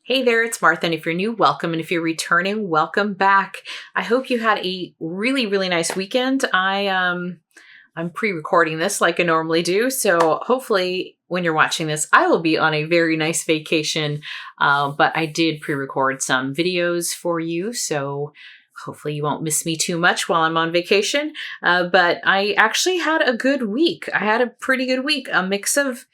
Hey there, it's Martha, and if you're new, welcome, and if you're returning, welcome back. I hope you had a really nice weekend. I'm pre-recording this like I normally do, so hopefully when you're watching this, I will be on a very nice vacation, but I did pre-record some videos for you, so hopefully you won't miss me too much while I'm on vacation, but I actually had a good week. I had a pretty good week, a mix of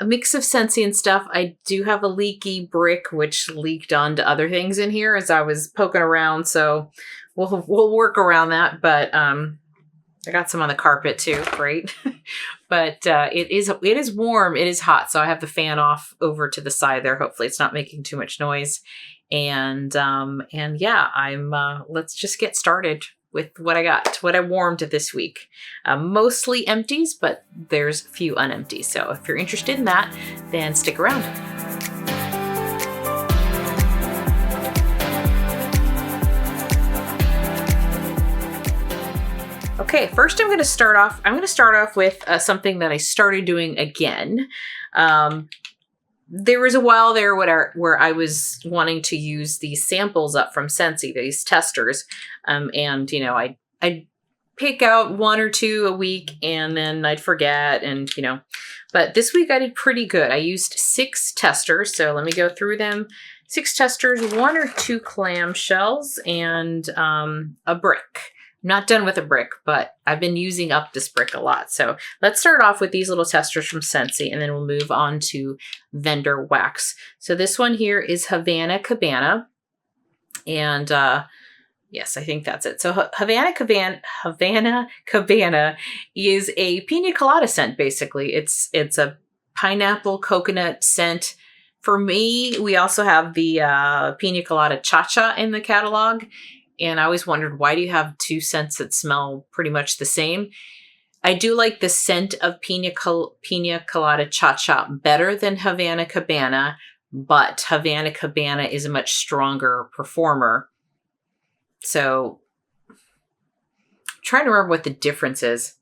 Scentsy and stuff. I do have a leaky brick, which leaked onto other things in here as I was poking around. So we'll work around that. But I got some on the carpet too. Great. But it is warm. It is hot. So I have the fan off over to the side there. Hopefully it's not making too much noise. And yeah, let's just get started with what I got, what I warmed this week. Mostly empties, but there's a few unempties. So if you're interested in that, then stick around. Okay, first I'm going to start off with something that I started doing again. There was a while there where I was wanting to use these samples up from Scentsy, these testers. And, you know, I'd pick out one or two a week and then I'd forget but this week I did pretty good. I used 6 testers. So let me go through them. 6 testers, 1 or 2 clamshells, and a brick. I'm not done with a brick, but I've been using up this brick a lot. So let's start off with these little testers from Scentsy, and then we'll move on to vendor wax. So this one here is Havana Cabana. And yes, I think that's it. So Havana Cabana is a pina colada scent, basically. It's a pineapple coconut scent. For me, we also have the pina colada cha-cha in the catalog. And I always wondered, why do you have 2 scents that smell pretty much the same? I do like the scent of pina colada cha-cha better than Havana Cabana, but Havana Cabana is a much stronger performer. So I'm trying to remember what the difference is.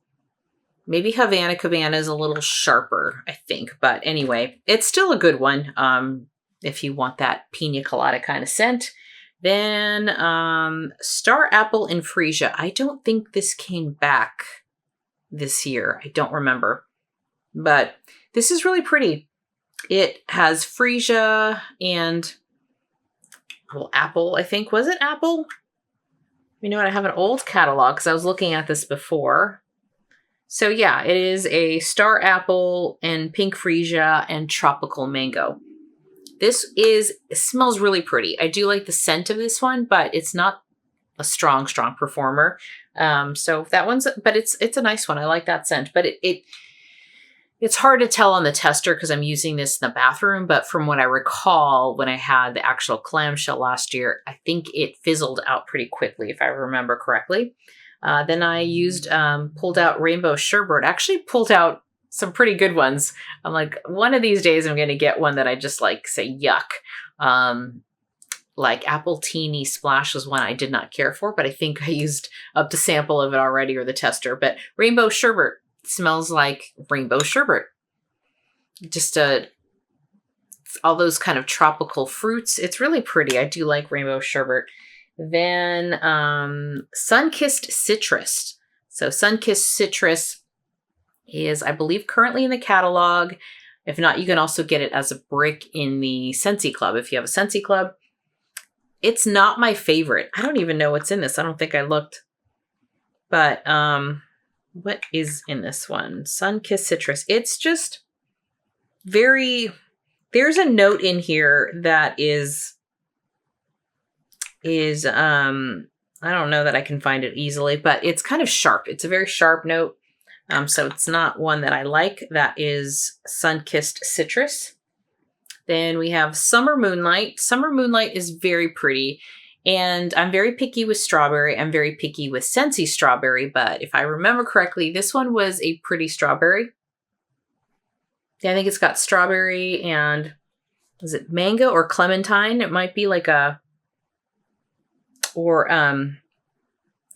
Maybe Havana Cabana is a little sharper, I think. But anyway, it's still a good one if you want that pina colada kind of scent. Then Star Apple and Freesia. I don't think this came back this year. I don't remember. But this is really pretty. It has Freesia and apple, I think. Was it apple? You know what? I have an old catalog because I was looking at this before. So yeah, it is a Star Apple and Pink Freesia and Tropical Mango. It smells really pretty. I do like the scent of this one, but it's not a strong performer. So that one's, but it's a nice one. I like that scent, but it's hard to tell on the tester because I'm using this in the bathroom. But from what I recall, when I had the actual clamshell last year, I think it fizzled out pretty quickly, if I remember correctly. Then I pulled out Rainbow Sherbet. Actually pulled out some pretty good ones. I'm like, one of these days I'm going to get one that I just like, say, yuck. Like Apple Teeny Splash was one I did not care for, but I think I used up the sample of it already, or the tester. But Rainbow Sherbet smells like rainbow sherbet. Just all those kind of tropical fruits. It's really pretty. I do like Rainbow Sherbet. Then Sunkissed Citrus. So Sunkissed Citrus is, I believe, currently in the catalog. If not, you can also get it as a brick in the Scentsy Club if you have a Scentsy Club. It's not my favorite. I don't even know what's in this. I don't think I looked. But what is in this one? Sunkissed Citrus. It's just there's a note in here that is I don't know that I can find it easily, but it's kind of sharp. It's a very sharp note. So it's not one that I like. That is Sunkissed Citrus. Then we have Summer Moonlight. Summer Moonlight is very pretty. And I'm very picky with strawberry. I'm very picky with Scentsy strawberry. But if I remember correctly, this one was a pretty strawberry. I think it's got strawberry and, is it mango or clementine? It might be like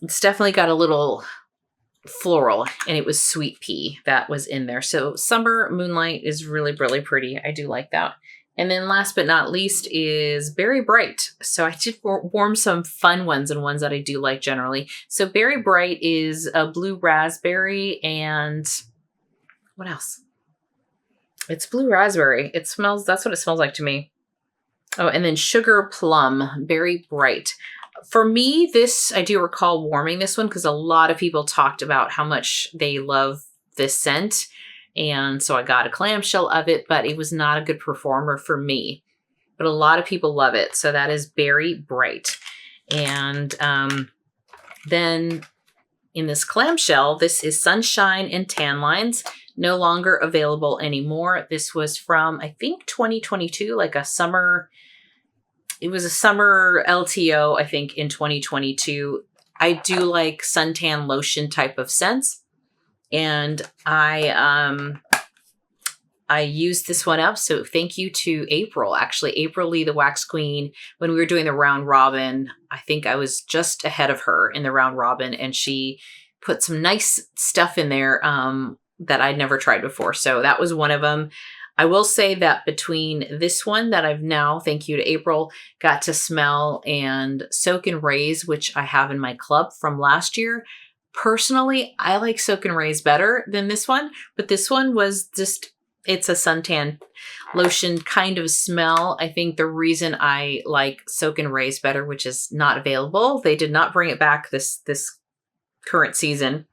it's definitely got a little floral, and it was sweet pea that was in there. So Summer Moonlight is really pretty. I do like that. And then last but not least is Berry Bright. So I did warm some fun ones and ones that I do like generally. So Berry Bright is a blue raspberry and what else? It's blue raspberry. It smells, that's what it smells like to me. Oh, and then Sugar Plum, Berry Bright. For me, this, I do recall warming this one because a lot of people talked about how much they love this scent. And so I got a clamshell of it, but it was not a good performer for me. But a lot of people love it. So that is Berry Bright. And then in this clamshell, this is Sunshine and Tan Lines. No longer available anymore. This was from, I think, 2022, like a summer. It was a summer LTO, I think, in 2022. I do like suntan lotion type of scents. And I used this one up. So thank you to April. Actually, April Lee, the Wax Queen, when we were doing the round robin, I think I was just ahead of her in the round robin. And she put some nice stuff in there that I'd never tried before. So that was one of them. I will say that between this one that I've now, thank you to April, got to smell, and Soak and Raise, which I have in my club from last year. Personally, I like Soak and Raise better than this one, but this one was just, it's a suntan lotion kind of smell. I think the reason I like Soak and Raise better, which is not available, they did not bring it back this current season.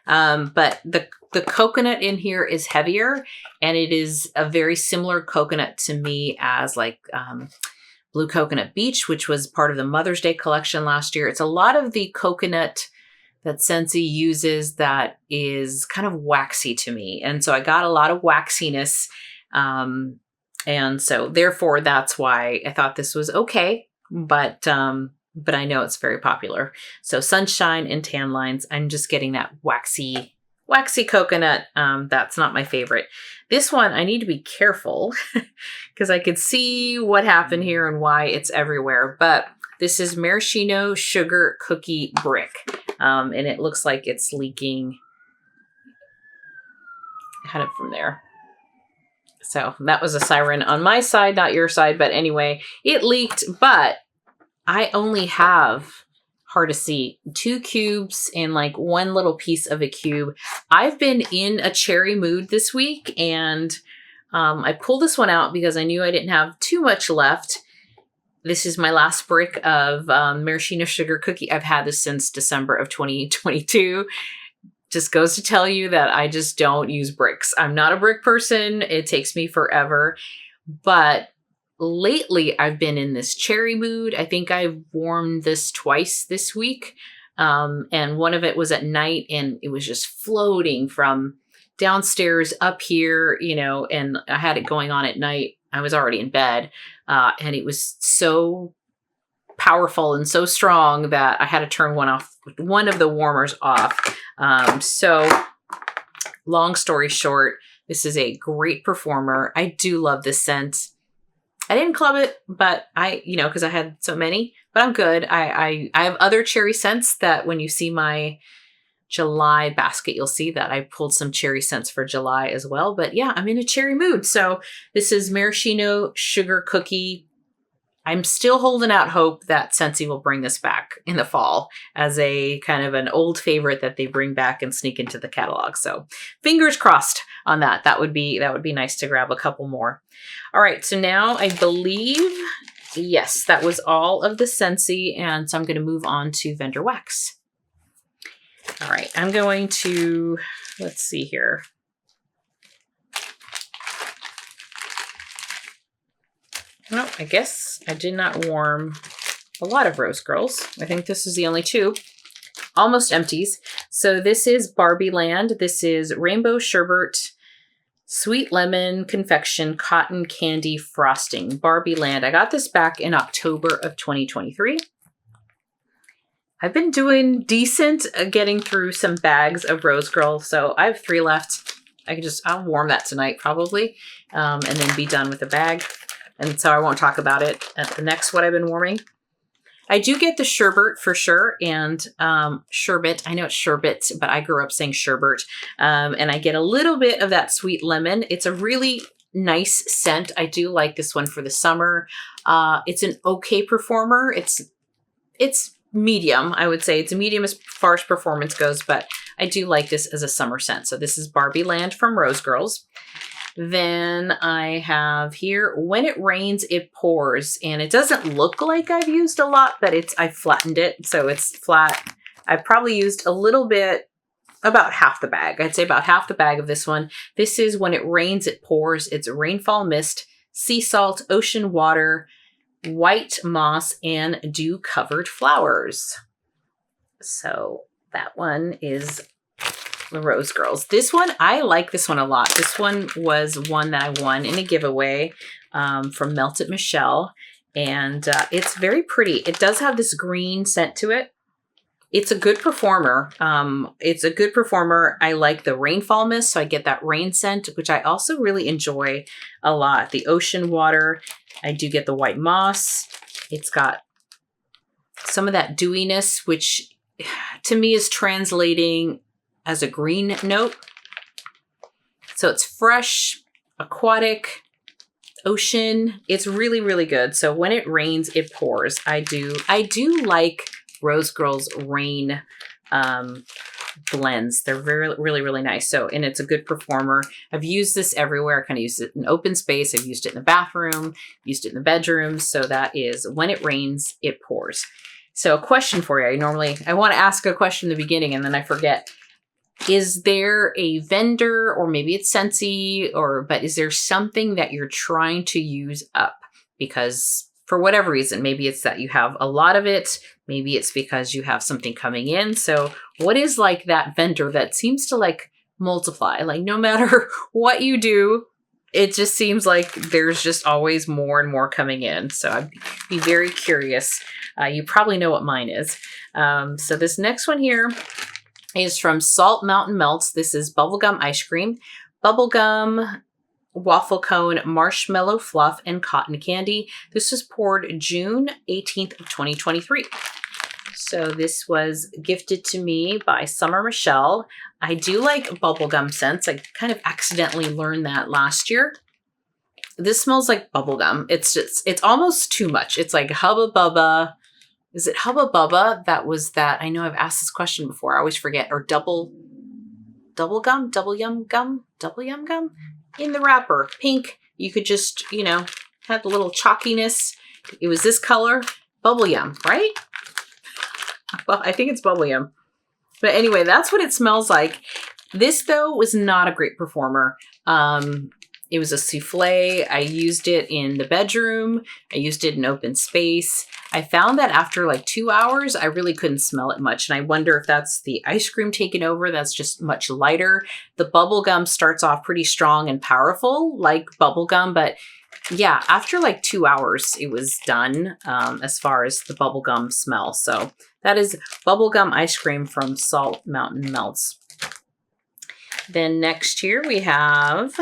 But the coconut in here is heavier, and it is a very similar coconut to me as like Blue Coconut Beach, which was part of the Mother's Day collection last year. It's a lot of the coconut that Scentsy uses that is kind of waxy to me. And so I got a lot of waxiness. And so therefore that's why I thought this was okay. But I know it's very popular. So Sunshine and Tan Lines, I'm just getting that waxy coconut. That's not my favorite. This one, I need to be careful because I could see what happened here and why it's everywhere. But this is Maraschino Sugar Cookie Brick. And it looks like it's leaking. I had it from there. So that was a siren on my side, not your side. But anyway, it leaked, but I only have, hard to see, 2 cubes and like one little piece of a cube. I've been in a cherry mood this week, and I pulled this one out because I knew I didn't have too much left. This is my last brick of Maraschino Sugar Cookie. I've had this since December of 2022. Just goes to tell you that I just don't use bricks. I'm not a brick person. It takes me forever. But lately, I've been in this cherry mood. I think I've warmed this twice this week. And one of it was at night, and it was just floating from downstairs up here, you know, and I had it going on at night. I was already in bed, and it was so powerful and so strong that I had to turn one of the warmers off. So long story short, this is a great performer. I do love this scent. I didn't club it, but because I had so many, but I'm good. I have other cherry scents that when you see my July basket, you'll see that I pulled some cherry scents for July as well. But yeah, I'm in a cherry mood. So this is Maraschino Sugar Cookie. I'm still holding out hope that Scentsy will bring this back in the fall as a kind of an old favorite that they bring back and sneak into the catalog. So fingers crossed on that. That would be nice to grab a couple more. All right, so now I believe, yes, that was all of the Scentsy, and so I'm going to move on to vendor wax. All right, I'm going to, let's see here. No, I guess I did not warm a lot of Rose Girls. I think this is the only 2. Almost Empties. So this is Barbieland. This is Rainbow Sherbet, Sweet Lemon Confection, Cotton Candy Frosting. Barbieland. I got this back in October of 2023. I've been doing decent getting through some bags of Rose Girl. So I have 3 left. I'll warm that tonight probably, and then be done with the bag. And so I won't talk about it at the next what I've been warming. I do get the Sherbet for sure, and Sherbet. I know it's Sherbet, but I grew up saying Sherbet. And I get a little bit of that sweet lemon. It's a really nice scent. I do like this one for the summer. It's an okay performer. It's medium, I would say. It's a medium as far as performance goes, but I do like this as a summer scent. So this is Barbieland from Rose Girls. Then I have here, When It Rains, It Pours. And it doesn't look like I've used a lot, but I flattened it, so it's flat. I've probably used a little bit, about half the bag. I'd say about half the bag of this one. This is When It Rains, It Pours. It's rainfall mist, sea salt, ocean water, white moss, and dew-covered flowers. So that one is the Rose Girls. This one, I like this one a lot. This one was one that I won in a giveaway from Melted Michelle. And it's very pretty. It does have this green scent to it. It's a good performer. I like the rainfall mist, so I get that rain scent, which I also really enjoy a lot. The ocean water, I do get the white moss. It's got some of that dewiness, which to me is translating as a green note. So it's fresh, aquatic, ocean. It's really, really good. So When It Rains, It Pours. I do like Rose Girls Rain blends. They're really, really nice. So, and it's a good performer. I've used this everywhere. I kind of used it in open space. I've used it in the bathroom, used it in the bedroom. So that is When It Rains, It Pours. So a question for you. I want to ask a question in the beginning and then I forget. Is there a vendor, or maybe it's Scentsy, but is there something that you're trying to use up? Because for whatever reason, maybe it's that you have a lot of it. Maybe it's because you have something coming in. So what is like that vendor that seems to like multiply? Like no matter what you do, it just seems like there's just always more and more coming in. So I'd be very curious. You probably know what mine is. So this next one here is from Salt Mountain Melts. This is Bubblegum Ice Cream, Bubblegum Waffle Cone, Marshmallow Fluff, and Cotton Candy. This was poured June 18th of 2023. So this was gifted to me by Summer Michelle. I do like bubblegum scents. I kind of accidentally learned that last year. This smells like bubblegum. It's almost too much. It's like Hubba Bubba. Is it Hubba Bubba? That was that. I know I've asked this question before. I always forget. Or double gum in the wrapper. Pink. You could just, have the little chalkiness. It was this color. Bubble yum, right? Well, I think it's bubble yum. But anyway, that's what it smells like. This, though, was not a great performer. It was a souffle. I used it in the bedroom. I used it in open space. I found that after like 2 hours, I really couldn't smell it much. And I wonder if that's the ice cream taking over. That's just much lighter. The bubble gum starts off pretty strong and powerful, like bubble gum. But yeah, after like 2 hours, it was done as far as the bubble gum smell. So that is Bubblegum Ice Cream from Salt Mountain Melts. Then next here we have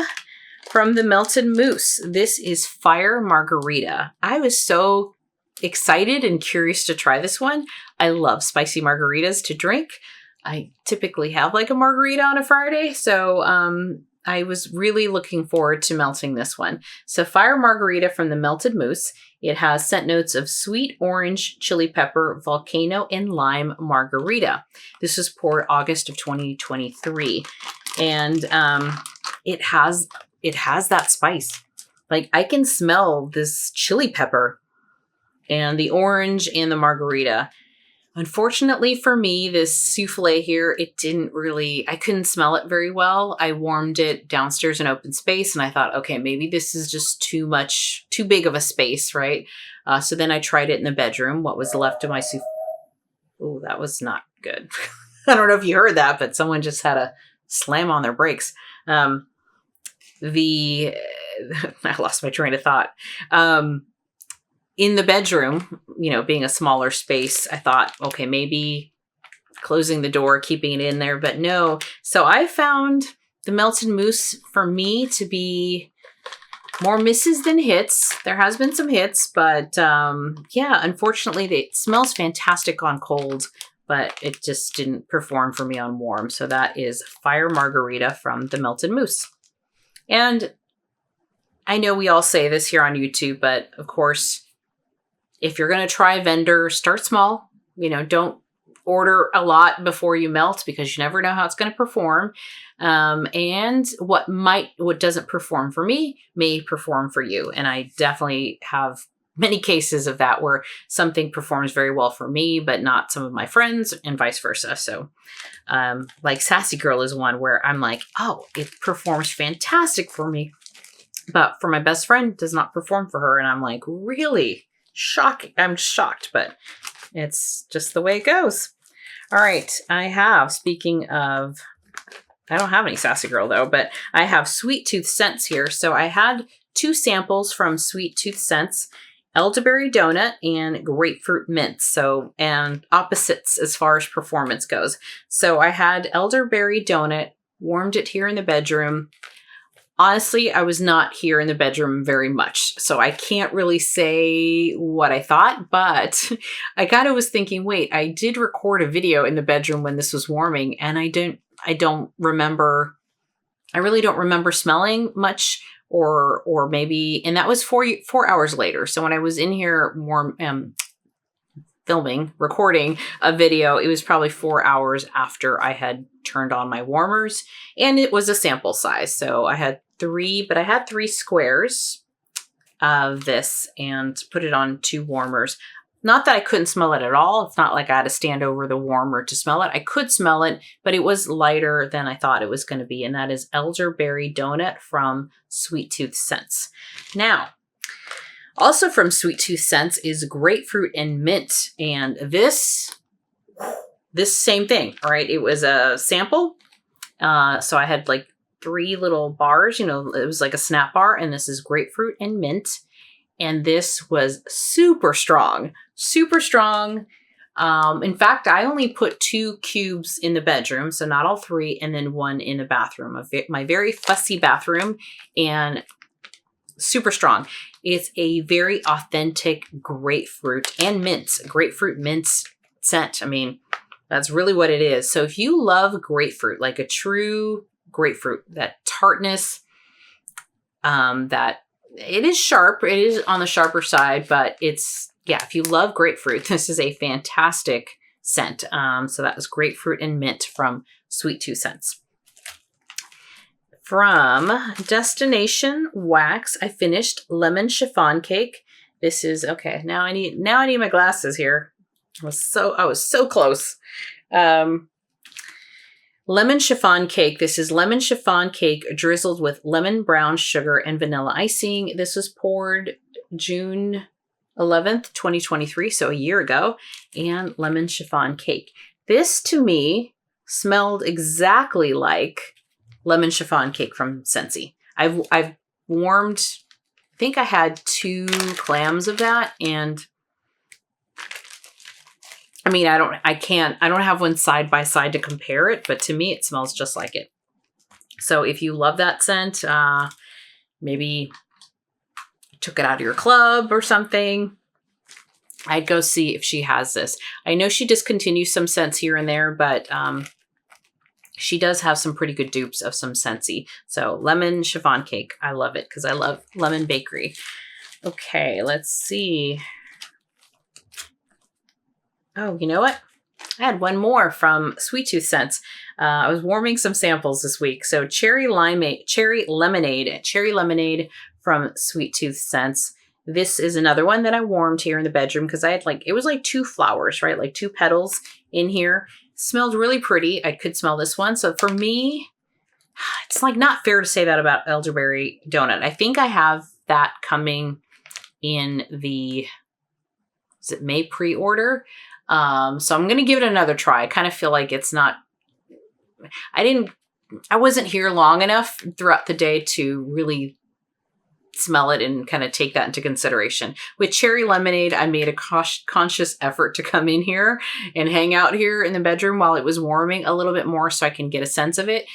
from the Melted Mousse. This is Fire Margarita. I was so excited and curious to try this one. I love spicy margaritas to drink. I typically have like a margarita on a Friday, so I was really looking forward to melting this one. So Fire Margarita from the Melted Mousse. It has scent notes of sweet orange, chili pepper, volcano, and lime margarita. This was poured August of 2023. And it has that spice. Like I can smell this chili pepper and the orange and the margarita. Unfortunately for me, this souffle here, I couldn't smell it very well. I warmed it downstairs in open space and I thought, okay, maybe this is just too big of a space, right? So then I tried it in the bedroom, what was left of my souffle. Oh, that was not good. I don't know if you heard that, but someone just had a slam on their brakes. I lost my train of thought. In the bedroom, being a smaller space, I thought, okay, maybe closing the door, keeping it in there, but no. So I found the Melted Mousse for me to be more misses than hits. There has been some hits, but yeah, unfortunately, it smells fantastic on cold, but it just didn't perform for me on warm. So that is Fire Margarita from the Melted Mousse. And I know we all say this here on YouTube, but of course, if you're going to try a vendor, start small. You know, don't order a lot before you melt because you never know how it's going to perform. And what doesn't perform for me may perform for you. And I definitely have many cases of that where something performs very well for me, but not some of my friends, and vice versa. So, like Sassy Girl is one where I'm like, oh, it performs fantastic for me, but for my best friend, does not perform for her. And I'm like, really? Shocking. I'm shocked, but it's just the way it goes. All right. I have, speaking of, I don't have any Sassy Girl though, but I have Sweet Tooth Scents here. So I had 2 samples from Sweet Tooth Scents, Elderberry Donut and Grapefruit Mint. So, and opposites as far as performance goes. So I had Elderberry Donut, warmed it here in the bedroom. Honestly, I was not here in the bedroom very much, so I can't really say what I thought, but I kind of was thinking, wait, I did record a video in the bedroom when this was warming, and I don't remember, I really don't remember smelling much, or maybe, and that was 4 hours later. So when I was in here recording a video, it was probably 4 hours after I had turned on my warmers, and it was a sample size. So I had 3 squares of this and put it on 2 warmers. Not that I couldn't smell it at all. It's not like I had to stand over the warmer to smell it. I could smell it, but it was lighter than I thought it was going to be. And that is Elderberry Donut from Sweet Tooth Scents. Now, also from Sweet Tooth Scents is Grapefruit and Mint. And this same thing, all right? It was a sample. So I had like 3 little bars, you know, it was like a snap bar, and this is Grapefruit and Mint. And this was super strong, super strong. In fact, I only put 2 cubes in the bedroom, so not all 3, and then 1 in the bathroom, my very fussy bathroom, and super strong. It's a very authentic grapefruit mint scent. I mean, that's really what it is. So if you love grapefruit, like a true grapefruit, that tartness, that it is sharp, it is on the sharper side, but it's, yeah, if you love grapefruit, this is a fantastic scent. So that was Grapefruit and Mint from Sweet Tooth Scents. From Destination Wax, I finished Lemon Chiffon Cake. This is, okay, now I need my glasses here. I was so close. Lemon Chiffon Cake. This is lemon chiffon cake drizzled with lemon brown sugar and vanilla icing. This was poured June 11th, 2023, so a year ago, and lemon chiffon cake. This, to me, smelled exactly like lemon chiffon cake from Scentsy. I've warmed, I think I had 2 clams of that, and I mean, I don't have one side by side to compare it, but to me, it smells just like it. So if you love that scent, maybe took it out of your club or something, I'd go see if she has this. I know she discontinues some scents here and there, but she does have some pretty good dupes of some Scentsy. So lemon chiffon cake, I love it because I love lemon bakery. Okay, let's see. Oh, you know what? I had one more from Sweet Tooth Scents. I was warming some samples this week. So cherry lemonade from Sweet Tooth Scents. This is another one that I warmed here in the bedroom because I had it was like 2 flowers, right? Like 2 petals in here. Smelled really pretty. I could smell this one. So for me, it's like not fair to say that about Elderberry Donut. I think I have that coming in the, is it May pre-order? So I'm going to give it another try. I kind of feel like it's not, I wasn't here long enough throughout the day to really smell it and kind of take that into consideration. With cherry lemonade, I made a conscious effort to come in here and hang out here in the bedroom while it was warming a little bit more so I can get a sense of it.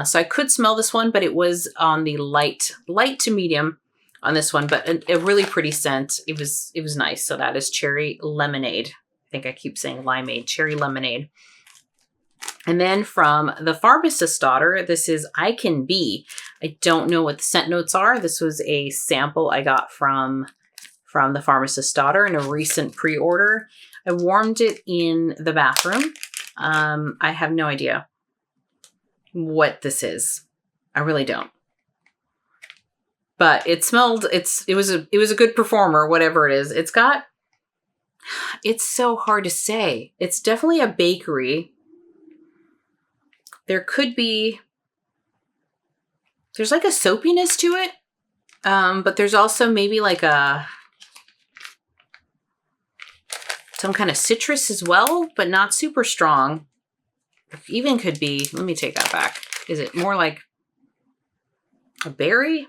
So I could smell this one, but it was on the light to medium on this one, but a really pretty scent. It was nice. So that is cherry lemonade. I think I keep saying limeade, cherry lemonade. And then from the Pharmacist's Daughter, this is I Can Be. I don't know what the scent notes are. This was a sample I got from the Pharmacist's Daughter in a recent pre-order. I warmed it in the bathroom. I have no idea what this is. I really don't. But it smelled, it was a good performer, whatever it is. It's so hard to say. It's definitely a bakery. There's like a soapiness to it. But there's also maybe like some kind of citrus as well, but not super strong. Even could be, let me take that back. Is it more like a berry?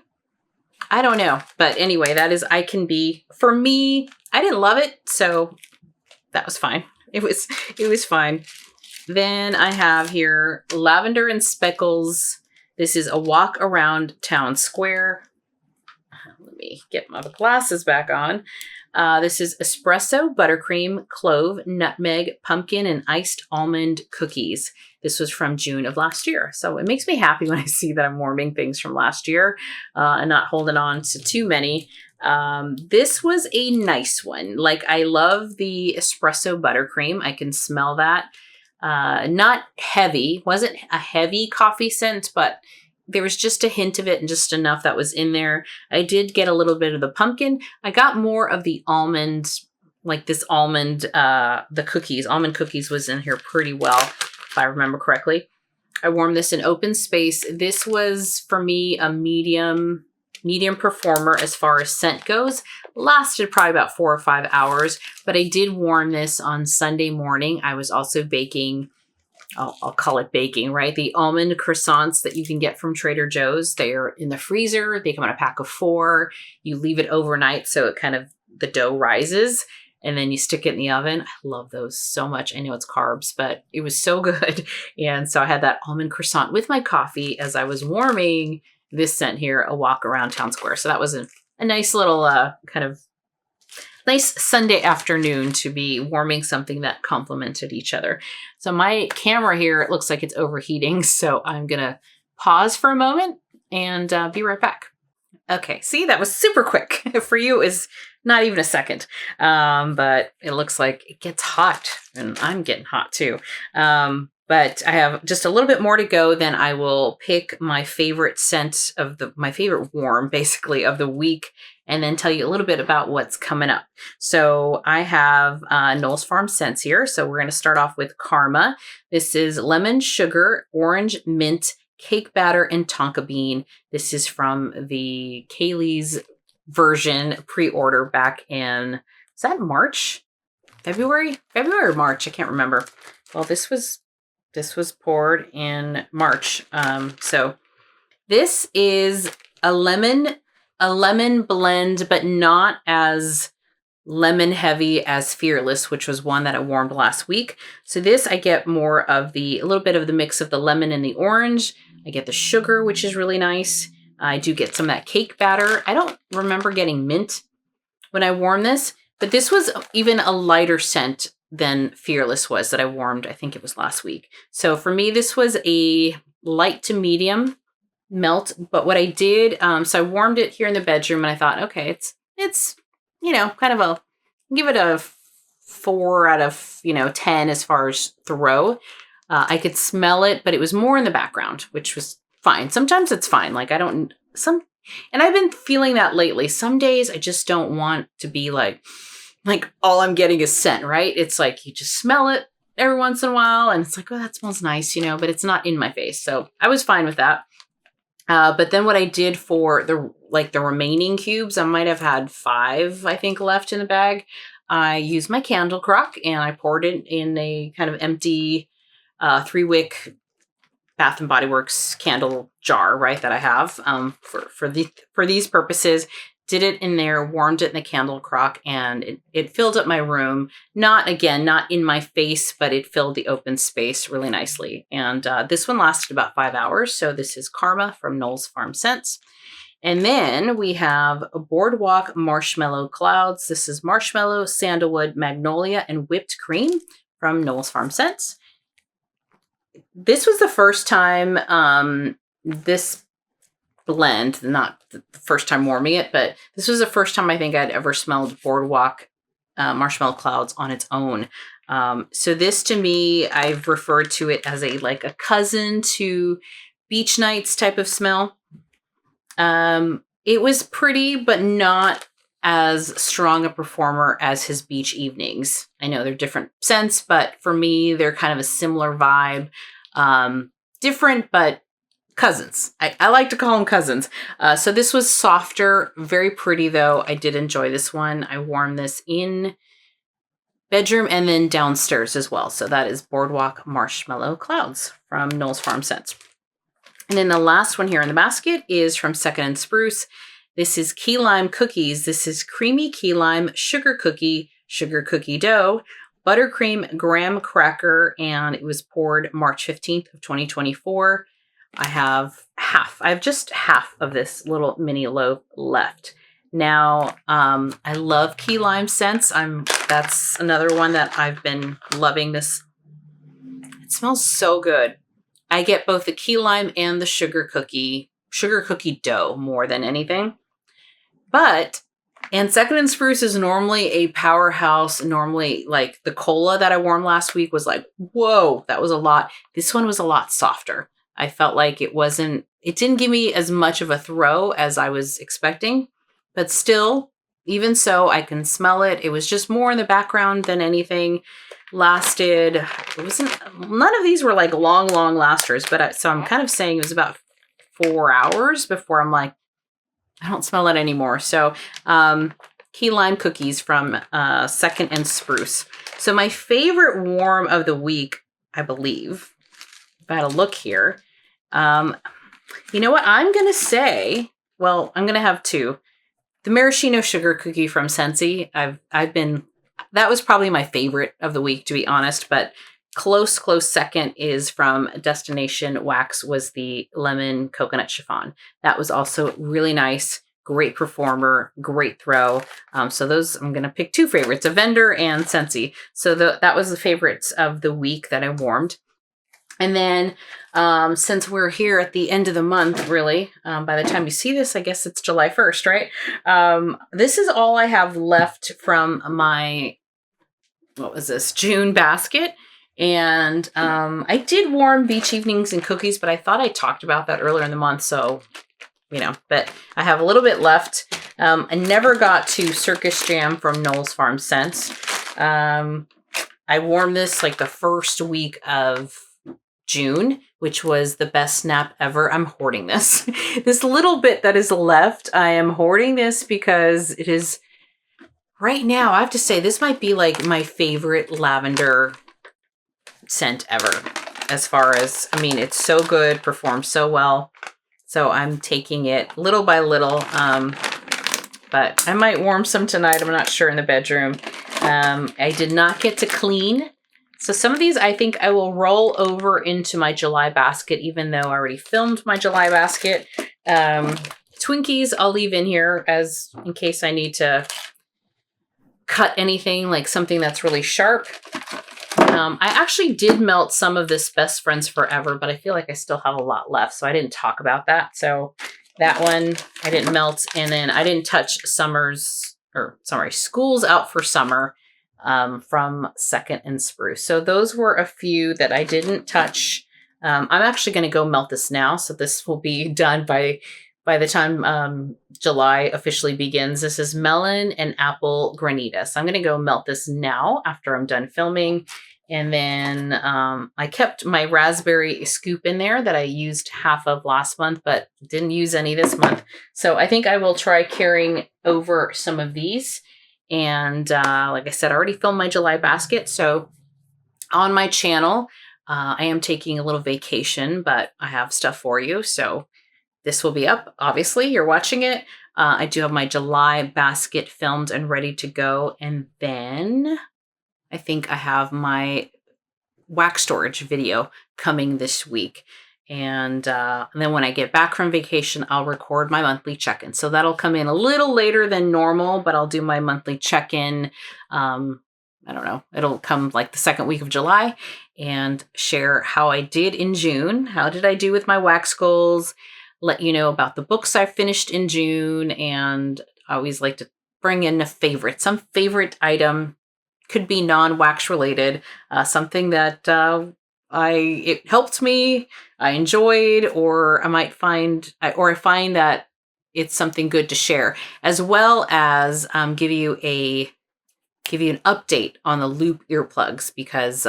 I don't know. But anyway, that is I Can Be. For me, I didn't love it, so that was fine. It was fine. Then I have here Lavender and Speckles. This is a walk around town square. Let me get my glasses back on. This is espresso, buttercream, clove, nutmeg, pumpkin, and iced almond cookies. This was from June of last year. So it makes me happy when I see that I'm warming things from last year and not holding on to too many. This was a nice one. Like, I love the espresso buttercream. I can smell that. Not heavy. Wasn't a heavy coffee scent, but there was just a hint of it and just enough that was in there. I did get a little bit of the pumpkin. I got more of the almond, like this almond, the cookies. Almond cookies was in here pretty well, if I remember correctly. I warmed this in open space. This was, for me, a medium performer as far as scent goes. Lasted probably about 4 or 5 hours, but I did warm this on Sunday morning. I was also baking, I'll call it baking, right? The almond croissants that you can get from Trader Joe's. They're in the freezer. They come in a pack of 4. You leave it overnight so it kind of, the dough rises, and then you stick it in the oven. I love those so much. I know it's carbs, but it was so good. And so I had that almond croissant with my coffee as I was warming this scent here, a walk around town square. So that was a nice little kind of nice Sunday afternoon to be warming something that complemented each other. So my camera here, it looks like it's overheating. So I'm going to pause for a moment and be right back. Okay, see, that was super quick. For you, it was not even a second. But it looks like it gets hot, and I'm getting hot too. But I have just a little bit more to go. Then I will pick my favorite scent of my favorite warm, basically, of the week, and then tell you a little bit about what's coming up. So I have Knowles Farm scents here. So we're going to start off with Karma. This is lemon, sugar, orange, mint, cake batter, and tonka bean. This is from the Kaylee's version pre-order back in, is that March? February or March? I can't remember. Well, this was poured in March. So this is a lemon blend, but not as lemon heavy as Fearless, which was one that I warmed last week. So this, I get more of a little bit of the mix of the lemon and the orange. I get the sugar, which is really nice. I do get some of that cake batter. I don't remember getting mint when I warmed this, but this was even a lighter scent than Fearless was that I warmed, I think it was last week. So for me, this was a light to medium melt. But what I did, so I warmed it here in the bedroom, and I thought, okay, it's kind of give it a 4 out of 10 as far as throw. I could smell it, but it was more in the background, which was fine. Sometimes it's fine. Like and I've been feeling that lately. Some days I just don't want to be like all I'm getting is scent, right? It's like you just smell it every once in a while, and it's like, oh, that smells nice, but it's not in my face. So I was fine with that. But then what I did for the remaining cubes, I might have had 5, I think, left in the bag. I used my candle crock and I poured it in a kind of empty 3-wick Bath and Body Works candle jar, right, that I have for these purposes. Did it in there, warmed it in the candle crock, and it filled up my room. Not in my face, but it filled the open space really nicely. And this one lasted about 5 hours. So this is Karma from Knowles Farm Scents. And then we have a Boardwalk Marshmallow Clouds. This is marshmallow, sandalwood, magnolia, and whipped cream from Knowles Farm Scents. This was the first time this blend, not the first time warming it, but this was the first time I think I'd ever smelled Boardwalk Marshmallow Clouds on its own. So this to me, I've referred to it as like a cousin to Beach Nights type of smell. It was pretty, but not as strong a performer as his Beach Evenings. I know they're different scents, but for me, they're kind of a similar vibe. Different, but cousins. I like to call them cousins. So this was softer, very pretty though. I did enjoy this one. I warmed this in bedroom and then downstairs as well. So that is Boardwalk Marshmallow Clouds from Knowles Farm Scents. And then the last one here in the basket is from Second and Spruce. This is Key Lime Cookies. This is creamy key lime sugar cookie dough, buttercream graham cracker, and it was poured March 15th of 2024. I have just half of this little mini loaf left. Now, I love key lime scents. That's another one that I've been loving. This, it smells so good. I get both the key lime and the sugar cookie dough more than anything. And Second and Spruce is normally a powerhouse. Normally, like the cola that I warmed last week was like, whoa, that was a lot. This one was a lot softer. I felt like it didn't give me as much of a throw as I was expecting, but still, even so, I can smell it. It was just more in the background than anything. None of these were like long lasters, but so I'm kind of saying it was about 4 hours before I'm like, I don't smell it anymore. So, key lime cookies from Second and Spruce. So my favorite warm of the week, I believe, if I had a look here, you know what? I'm going to say, well, I'm going to have two. The maraschino sugar cookie from Scentsy. That was probably my favorite of the week, to be honest, but close second is from Destination Wax, was the lemon coconut chiffon. That was also really nice. Great performer, great throw. So those, I'm going to pick two favorites, a vendor and Scentsy. So that was the favorites of the week that I warmed. And then since we're here at the end of the month, really, by the time you see this, I guess it's July 1st, right? This is all I have left from my, June basket. And I did warm Beach Evenings and Cookies, but I thought I talked about that earlier in the month. So, but I have a little bit left. I never got to Circus Jam from Knowles Farm Scents. I warmed this like the first week of June, which was the best snap ever. I'm hoarding this. This little bit that is left, I am hoarding this because it is, right now, I have to say, this might be like my favorite lavender scent ever. As far as, it's so good, performs so well. So I'm taking it little by little. But I might warm some tonight. I'm not sure, in the bedroom. I did not get to clean. So some of these I think I will roll over into my July basket, even though I already filmed my July basket. Twinkies I'll leave in here in case I need to cut anything, like something that's really sharp. I actually did melt some of this Best Friends Forever, but I feel like I still have a lot left, so I didn't talk about that. So that one I didn't melt, and then I didn't touch School's Out for Summer from Second and Spruce. So those were a few that I didn't touch. I'm actually going to go melt this now, so this will be done by the time July officially begins. This is Melon and Apple Granita. So I'm going to go melt this now after I'm done filming. And then I kept my raspberry scoop in there that I used half of last month, but didn't use any this month. So I think I will try carrying over some of these. And like I said, I already filmed my July basket. So on my channel, I am taking a little vacation, but I have stuff for you. So this will be up. Obviously, you're watching it. I do have my July basket filmed and ready to go. And then I think I have my wax storage video coming this week. And then when I get back from vacation, I'll record my monthly check-in. So that'll come in a little later than normal, but I'll do my monthly check-in. I don't know. It'll come like the second week of July and share how I did in June. How did I do with my wax goals? let you know about the books I finished in June, and I always like to bring in a favorite, some favorite item. Could be non-wax related, something that it helped me, I enjoyed, or I find that it's something good to share, as well as give you an update on the loop earplugs, because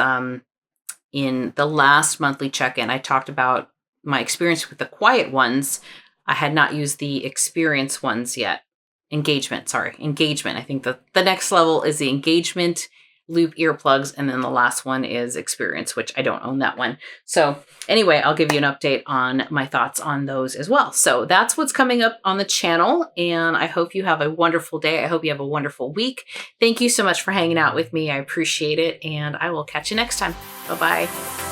in the last monthly check-in, I talked about my experience with the quiet ones. I had not used the experience ones yet. Engagement. I think the next level is the engagement loop earplugs, and then the last one is experience, which I don't own that one. So anyway, I'll give you an update on my thoughts on those as well. So that's what's coming up on the channel, and I hope you have a wonderful day. I hope you have a wonderful week. Thank you so much for hanging out with me. I appreciate it, and I will catch you next time. Bye-bye.